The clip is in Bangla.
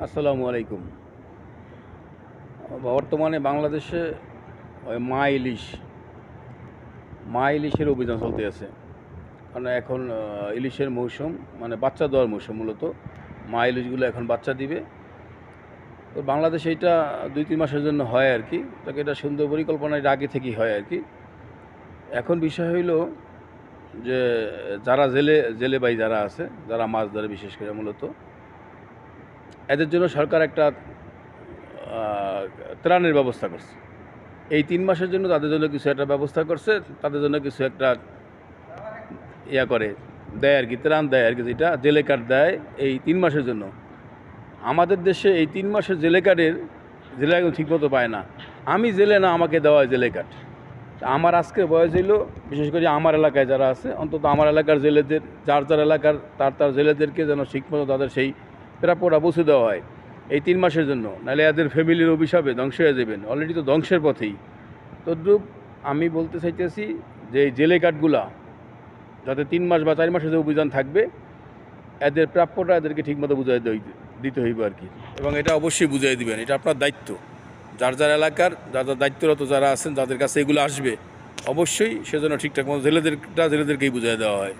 আসসালামু আলাইকুম। বর্তমানে বাংলাদেশে ওই মা ইলিশের অভিযান চলতে আছে। কারণ এখন ইলিশের মৌসুম, মানে বাচ্চা দেওয়ার মৌসুম মূলত। মা ইলিশগুলো এখন বাচ্চা দিবে। তো বাংলাদেশে এটা ২-৩ মাসের জন্য হয় আরকি। তাকে এটা সুন্দর পরিকল্পনা এটা আগে থেকেই হয় আরকি। এখন বিষয় হইল যে যারা জেলে ভাই যারা আছে, যারা মাছ ধরে বিশেষ করে মূলত, এদের জন্য সরকার একটা আ ত্রাণের ব্যবস্থা করছে। এই ৩ মাসের জন্য তাদের জন্য কিছু একটা ব্যবস্থা করছে। তাদের জন্য কিছু একটা করে দেয় আরকি, ত্রাণ দেয় আরকি, যেটা জেলে কার্ড দেয় এই ৩ মাসের জন্য। আমাদের দেশে এই ৩ মাসের জেলে এখন ঠিকমতো পায় না। আমি জেলে না, আমাকে দেওয়া হয় জেলে কার্ড। আমার আজকে বয়স হইল, বিশেষ করে আমার এলাকায় যারা আছে, অন্তত আমার এলাকার জেলেদের, যার এলাকার তার জেলেদেরকে যেন ঠিকমতো তাদের সেই প্রাপ্যটা পৌঁছে দেওয়া হয় এই ৩ মাসের জন্য। নাহলে এদের ফ্যামিলির অভিশাপে ধ্বংস হয়ে যাবেন, অলরেডি তো ধ্বংসের পথেই। তদ্রূপ আমি বলতে চাইতেছি যে এই জেলে কার্ডগুলা যাতে 3 মাস বা 4 মাসের যে অভিযান থাকবে, এদের প্রাপ্যটা এদেরকে ঠিকমতো দিতে হইব আর কি। এবং এটা অবশ্যই বুঝিয়ে দিবেন, এটা আপনার দায়িত্ব। যার এলাকার যার দায়িত্বরত যারা আছেন, যাদের কাছে এগুলো আসবে, অবশ্যই সেজন্য ঠিকঠাক মতো জেলেদেরকেই বুঝিয়ে দেওয়া হয়।